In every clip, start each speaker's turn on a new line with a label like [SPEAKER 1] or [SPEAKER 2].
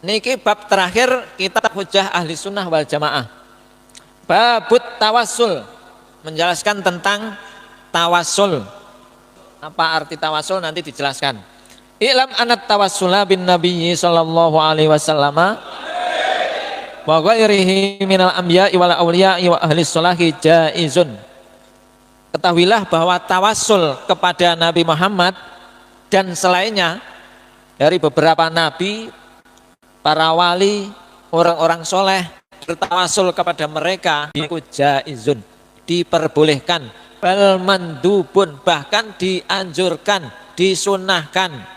[SPEAKER 1] Niki bab terakhir kitab Hujjah Ahli Sunnah wal Jamaah. Babut tawassul, menjelaskan tentang tawassul. Apa arti tawassul nanti dijelaskan. I'lam anat tawassula bin nabiyyi sallallahu alaihi wasallam wa ghairihi minal anbiya'i wal awliya'i wa ahli sholahi jaizun. Ketahuilah bahwa tawassul kepada Nabi Muhammad dan selainnya dari beberapa nabi, para wali, orang-orang soleh, bertawassul kepada mereka itu jaizun, diperbolehkan, bal mandubun, bahkan dianjurkan, disunahkan.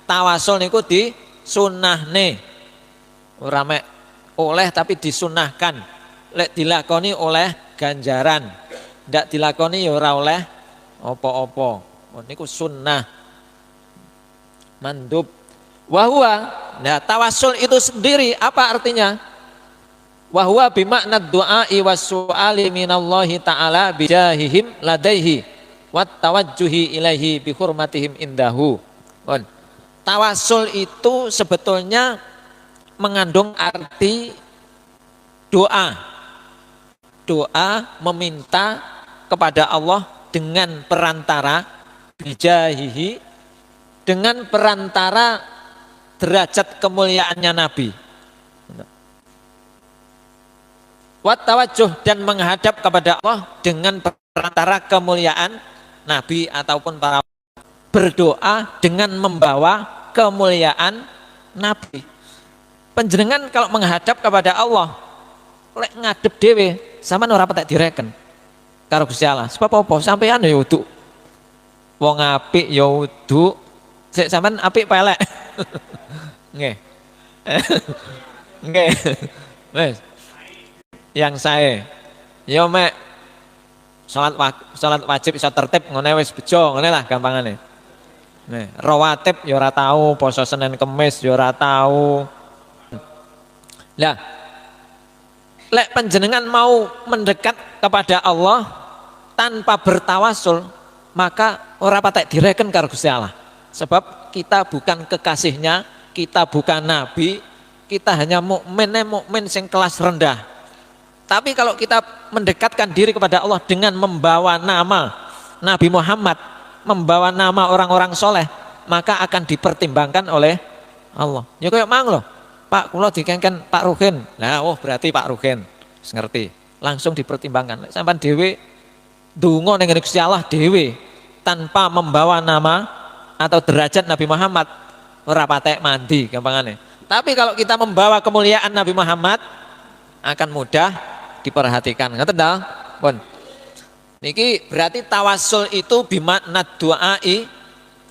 [SPEAKER 1] Tawassul niku disunnahne, ora mek oleh tapi disunahkan. Lek dilakoni oleh ganjaran, ndak dilakoni ya ora oleh apa-apa. Niku sunnah, mandub. Wahwa, nah tawassul itu sendiri apa artinya? Wahwa bimakna du'ai was-su'ali minallahi ta'ala bijahihim ladaihi wat tawajjuhi ilaihi bi hurmatihim indahu. Tawassul itu sebetulnya mengandung arti doa. Doa meminta kepada Allah dengan perantara bijahihi, dengan perantara derajat kemuliaannya Nabi. Wat tawajjuh, dan menghadap kepada Allah dengan perantara kemuliaan Nabi ataupun para berdoa dengan membawa kemuliaan Nabi. Panjenengan kalau menghadap kepada Allah, lek ngadep dewe, sampean ora patek direken karo Gusti Allah. Sebab apa? Sampean ya wudu. Wong apik ya wudu, sik sampean apik pelek. Nggih. Nggih. Wes. Yang saya ya mek salat wajib iso tertib ngene wis bejo, ngene lah gampangane. Nih, rawatib ya ora tau, poso Senin Kemis ya ora tau. Lah, lek panjenengan mau mendekat kepada Allah tanpa bertawassul, maka ora patek direken karo Gusti Allah. Sebab kita bukan kekasihnya, kita bukan nabi, kita hanya mukmin sing kelas rendah. Tapi kalau kita mendekatkan diri kepada Allah dengan membawa nama Nabi Muhammad, membawa nama orang-orang soleh, maka akan dipertimbangkan oleh Allah. Ya kayak mang loh, Pak kula dikengken Pak Ruhin. Nah, oh berarti Pak Ruhin ngerti. Langsung dipertimbangkan. Sampai dewe ndonga ning Gusti Allah dewe tanpa membawa nama atau derajat Nabi Muhammad, ora patek mandi gampangane. Tapi kalau kita membawa kemuliaan Nabi Muhammad, akan mudah diperhatikan. Ngoten ta? Pun. Niki berarti tawassul itu bimakna du'ai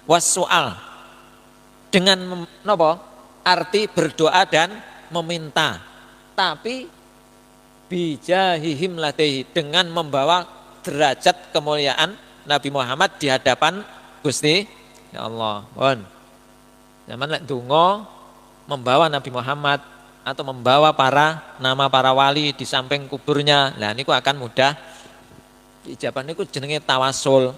[SPEAKER 1] was-su'al. Dengan napa? Arti berdoa dan meminta. Tapi bijahihim ladaihi, dengan membawa derajat kemuliaan Nabi Muhammad di hadapan Gusti ya Allah. Pun. Zaman lek donga membawa Nabi Muhammad atau membawa nama para wali di samping kuburnya. Nah niku akan mudah ijabah, niku jenenge tawassul.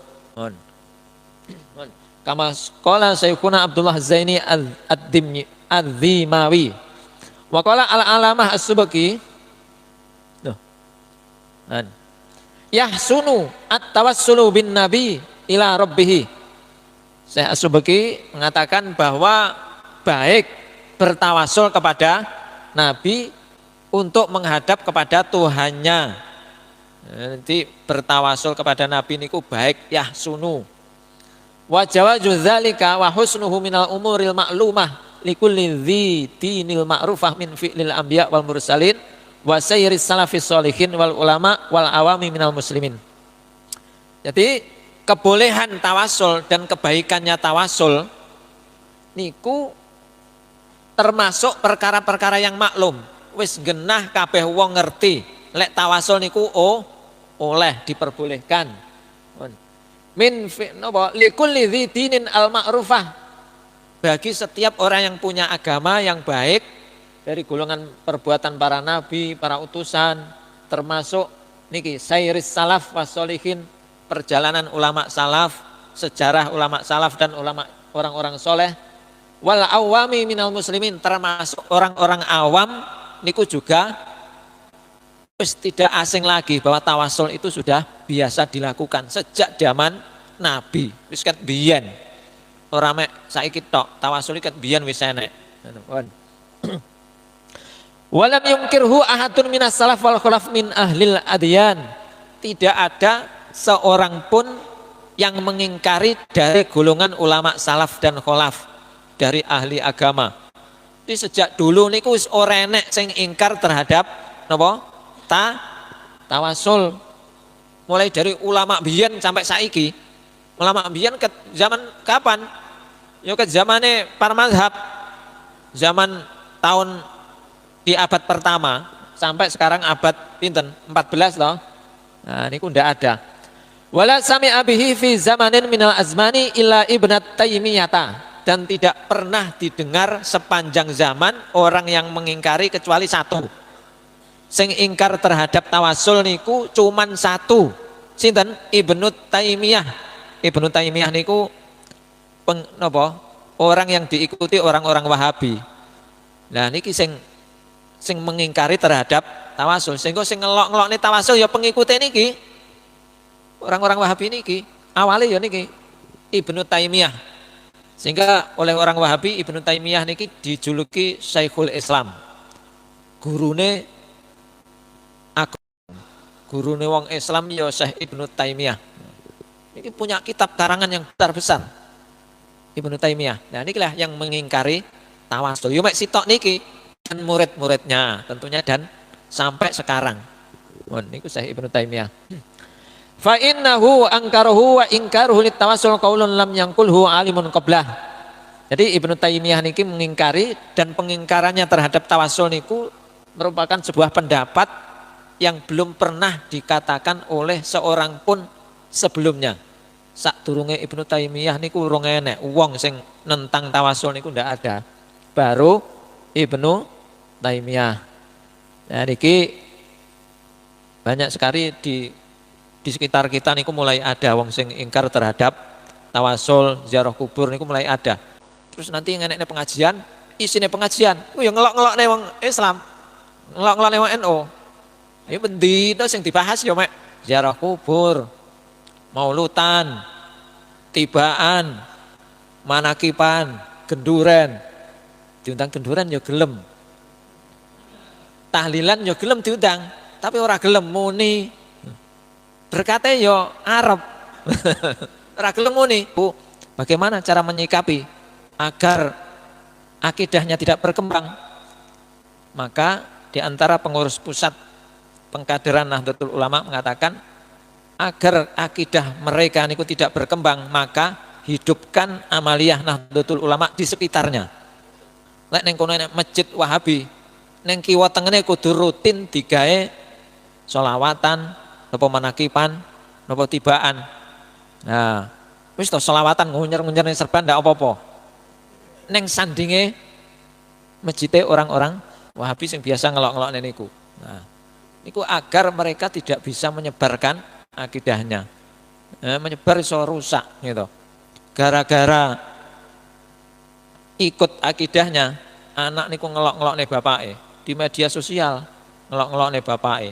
[SPEAKER 1] Kama qala Syekhuna Abdullah Zaini Ad-Dhimawi wa qala al-alamah as-Subki yahsunu at-tawassulu bin nabi ila rabbih. Syekh as-Subki mengatakan bahwa baik bertawassul kepada Nabi untuk menghadap kepada Tuhannya. Nanti bertawassul kepada Nabi niku baik yahsunu. Wa jawazu dzalika wa husnuhu minal umuril ma'lumah likulli dzi dinil ma'rufah min fi'lil anbiya wal mursalin wa sayyiris salafis sholihin wal ulama wal awami minal muslimin. Jadi kebolehan tawassul dan kebaikannya tawassul niku termasuk perkara-perkara yang maklum, wis genah kabeh wong ngerti. Lek tawassul niku oleh diperbolehkan. Min napa likulli dzinin al ma'rufah, bagi setiap orang yang punya agama yang baik dari golongan perbuatan para nabi, para utusan, termasuk niki sayris salaf wassolihin, perjalanan ulama salaf, sejarah ulama salaf dan ulama orang-orang soleh. wal awami minal muslimin, termasuk orang-orang awam niku juga wis tidak asing lagi bahwa tawasul itu sudah biasa dilakukan sejak zaman Nabi. Wis ket biyen. Ora mek saiki tok, tawasul ket biyen wis enek. Walam yungkirhu ahadun minas salaf wal khulaf min ahlil adyan. Tidak ada seorang pun yang mengingkari dari golongan ulama salaf dan kholaf dari ahli agama. Di sejak dulu niku wis ora enek sing ingkar terhadap napa? Tawasul. Mulai dari ulama biyen sampai saiki. Ulama biyen ke zaman kapan? Ya ke zamane para mazhab. Zaman tahun di abad pertama sampai sekarang abad pinten? 14 loh. Nah, niku ndak ada. Wala sami'a bihi fi zamanin minal azmani illa ibnat taymiyata, dan tidak pernah didengar sepanjang zaman orang yang mengingkari kecuali satu. Sing ingkar terhadap tawasul niku cuman satu. Sinten? Ibnu Taimiyah. Ibnu Taimiyah niku orang yang diikuti orang-orang Wahabi. Nah niki sing mengingkari terhadap tawasul. Sehingga sing ngelok-ngelokne tawasul ya pengikute niki. Orang-orang Wahabi niki awalnya ya niki Ibnu Taimiyah, sehingga oleh orang Wahabi Ibnu Taimiyah niki dijuluki Syekhul Islam, gurune aku, gurune wong Islam ya Syekh Ibnu Taimiyah. Niki punya kitab karangan yang besar Ibnu Taimiyah. Nah nikilah yang mengingkari tawasul. Yo mek sitok niki dan murid-muridnya tentunya dan sampai sekarang. Niku Syekh Ibnu Taimiyah. Fa innahu angkarahu wa ingkaruhu litawassul qaulun lam yanqulhu alimun qablah. Jadi Ibnu Taimiyah niki mengingkari, dan pengingkarannya terhadap tawasul niku merupakan sebuah pendapat yang belum pernah dikatakan oleh seorang pun sebelumnya. Sadurunge Ibnu Taimiyah niku urung enek wong sing nentang tawasul niku ndak ada. Baru Ibnu Taimiyah. Nah niki banyak sekali di sekitar kita niku mulai ada wong sing ingkar terhadap tawasul, ziarah kubur niku mulai ada. Terus nanti ngenekne pengajian, isine pengajian, ku ya ngelok-ngelokne wong Islam, ngelok-ngelokne wong NU. Ayo bendina sing dibahas ya mek ziarah kubur, maulutan, tibaan, manakipan, genduren. Diundang genduren ya gelem. Tahlilan ya gelem diundang, tapi ora gelem muni. Berkata yo Arab, ragelem muni. Bu, bagaimana cara menyikapi agar akidahnya tidak berkembang? Maka di antara pengurus pusat pengkaderan Nahdlatul Ulama mengatakan agar akidah mereka niku tidak berkembang, maka hidupkan amaliyah Nahdlatul Ulama di sekitarnya. Lek neng kono masjid Wahabi, neng kiwa tengene kudu rutin digawe sholawatan, nopo manakipan, nopo tibaan. Nah, wis to selawatan ngunyer-ngunyer ning serban ndak apa-apa. Neng sandinge masjide orang-orang Wahabi sing biasa ngelok-ngelok niku. Nah, niku agar mereka tidak bisa menyebarkan akidahnya. Menyebar iso rusak gitu. Gara-gara ikut akidahnya, anak niku ngelok-ngelok nih bapake di media sosial, ngelok-ngelok nih bapake.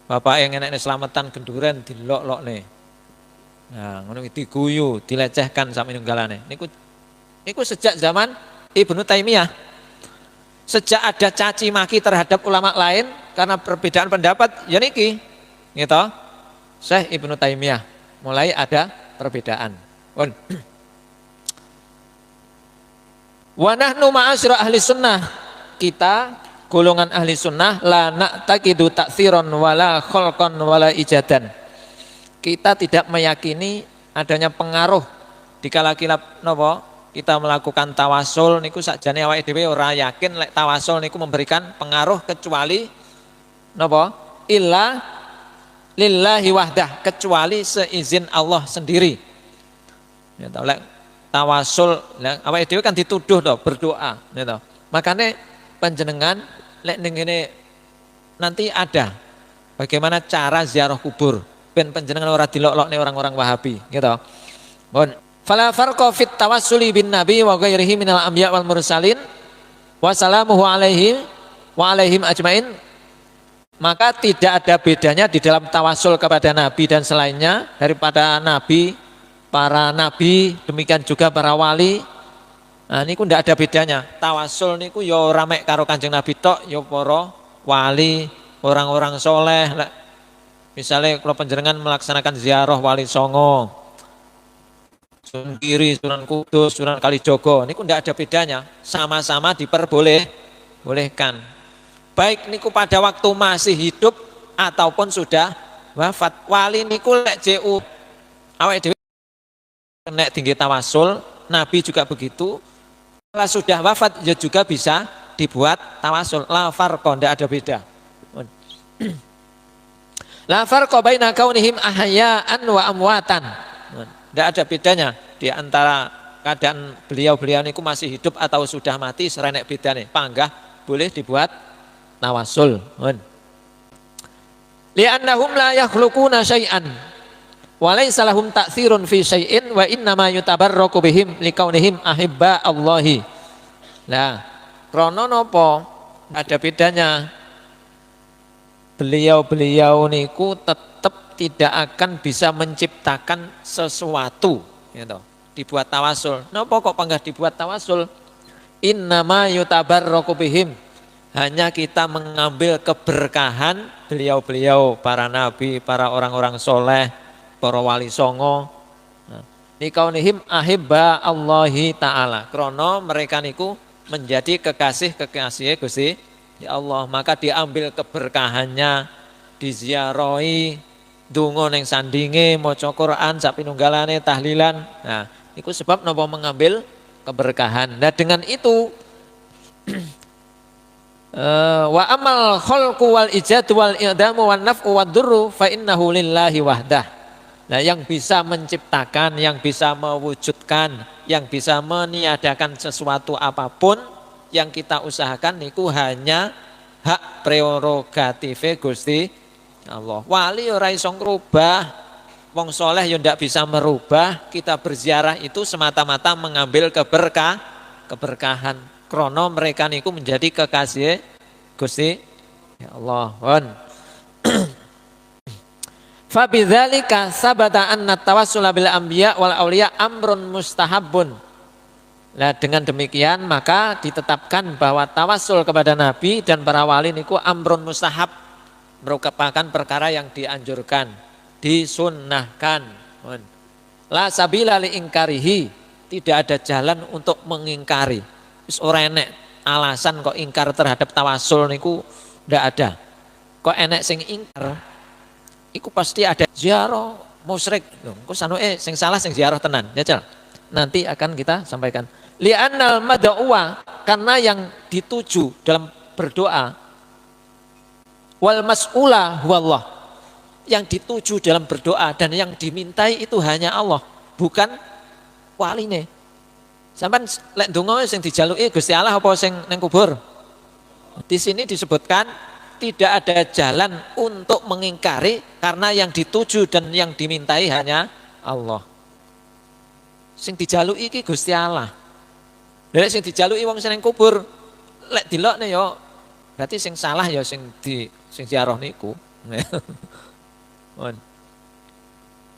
[SPEAKER 1] Bapak yang enak selamatan genduren dilok-lok nih. Nah, ngono diguyu, dilecehkan sampai nunggalane. Niku sejak zaman Ibnu Taimiyah. Sejak ada caci maki terhadap ulama lain karena perbedaan pendapat, ya niki. Gitu. Syekh Ibnu Taimiyah mulai ada perbedaan. Wa nahnu ma'asyra ahli sunnah, kita golongan ahli sunnah la na'taqidu ta'tsiran wala khalqan wala ijadan. Kita tidak meyakini adanya pengaruh dikala kita melakukan tawasul niku sakjane awake dhewe ora yakin lek tawasul niku memberikan pengaruh kecuali illa lillahi wahdah, kecuali seizin Allah sendiri. Ya tahu lek tawasul awake dhewe kan dituduh berdoa gitu. Makanya panjenengan lek ning ngene nanti ada bagaimana cara ziarah kubur ben panjenengan ora dilok-lokne orang-orang Wahabi gitu. Mohon Fala farqa fit tawassuli bin nabi wa ghairihi minal anbiya wal mursalin wa salamuhu alaihi wa alaihim ajmain. Maka tidak ada bedanya di dalam tawasul kepada nabi dan selainnya daripada nabi, para nabi, demikian juga para wali. Nah, niku ndak ada bedanya. Tawasul niku yo rame karo Kanjeng Nabi tok, yo para wali, orang-orang soleh. Misalnya kalau panjenengan melaksanakan ziarah Wali Songo, Sunan Giri, Sunan Kudus, Sunan Kalijogo, niku ndak ada bedanya, sama-sama diperbolehkan. Baik niku pada waktu masih hidup ataupun sudah wafat. Wali niku lek JU awake dhewe nek tinggi tawasul, Nabi juga begitu. Kalau sudah wafat ya juga bisa dibuat tawasul. La farqa, ndak ada beda. La farqa baina kaunihim ahya'an wa amwatan. Tidak ada bedanya di antara keadaan beliau-beliau niku masih hidup atau sudah mati, serenek bedane. Panggah boleh dibuat tawasul. Li'annahum la yakhluquna syai'an wa laysa lahum ta'tsirun fi syai'in wa innama yutabarraku bihim liqaunihim ahibba Allahi. Nah, krana napa? Ada bedanya. Beliau-beliau niku tetap tidak akan bisa menciptakan sesuatu, gitu. Dibuat tawasul. Napa kok panggah dibuat tawasul? Innama yutabarraku bihim. Hanya kita mengambil keberkahan beliau-beliau, para nabi, para orang-orang soleh, para wali songo. Nikaunihim ahibba Allahi ta'ala. Krono mereka niku menjadi kekasih-kekasih Gusti ya Allah, maka diambil keberkahannya, diziarahi, donga ning sandinge, maca Quran, sak pinunggalane, tahlilan. Nah, itu sebab napa mengambil keberkahan. Nah, dengan itu wa amal khalqu wal ijad wal i'damu wan naf'u wad durru fa innahu lillahi wahdah. Nah, yang bisa menciptakan, yang bisa mewujudkan, yang bisa meniadakan sesuatu apapun yang kita usahakan niku hanya hak prerogatif Gusti Allah. Wali ora iso ngrubah, wong soleh ya ndak bisa merubah. Kita berziarah itu semata-mata mengambil keberkahan. Krono mereka niku menjadi kekasih Gusti ya Allah. Fa bidzalika sabata anna tawassula bil anbiya wal auliya amrun mustahabbun. Nah, dengan demikian maka ditetapkan bahwa tawasul kepada nabi dan para wali niku amrun mustahab, merupakan perkara yang dianjurkan, disunnahkan. La sabila li ingkarihi, tidak ada jalan untuk mengingkari. Wis ora enek alasan kok ingkar terhadap tawasul niku ndak ada. Kok enek sing ingkar, iku pasti ada ziarah musyrik. Engko sanuke sing salah sing ziarah tenan, jajal. Nanti akan kita sampaikan. Li'annal mad'uwa, karena yang dituju dalam berdoa, wal mas'ula huwallah, yang dituju dalam berdoa dan yang dimintai itu hanya Allah, bukan waline. Sampeyan lek ndonga sing dijaluki Gusti Allah apa sing ning kubur? Di sini disebutkan tidak ada jalan untuk mengingkari karena yang dituju dan yang dimintai hanya Allah. Sing dijaluki iki Gusti Allah. Lek sing dijaluki wong sing kubur, lek dilokne ya berarti sing salah ya sing ziarah niku.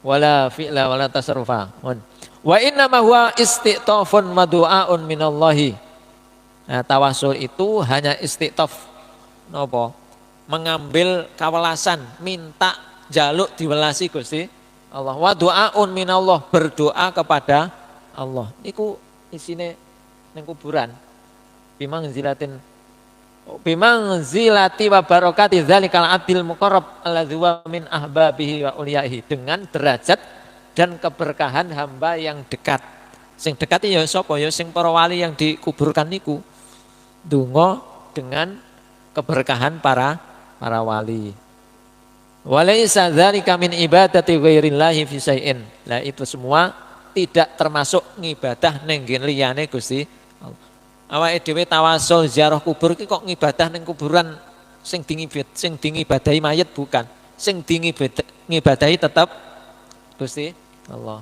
[SPEAKER 1] Wala fi'la wala tasarrufa. Wa inna ma huwa istiqtafun madu'aun minallahi. Nah, tawasul itu hanya istiqtaf. Napa? Mengambil kawelasan, minta jaluk diwelasi Gusti Allah. Wa du'aun minallah, berdoa kepada Allah. Niku isine ning kuburan. Bimangzilati wa barakati dzalikal abdil muqarrab alladzi wa min ahbabihi wa uliyaihi, dengan derajat dan keberkahan hamba yang dekat. Sing dekat ya sapa? Ya sing para wali yang dikuburkan niku. Donga dengan keberkahan para wali. Walaysa dzalika min ibadati ghairillahi fi syai'in. Lah itu semua tidak termasuk ngibadah ning liyane Gusti Allah. Awake dhewe tawasul ziarah kubur iki kok ngibadah ning kuburan sing ngibadahi mayit bukan. Sing ngibadahi tetap Gusti Allah.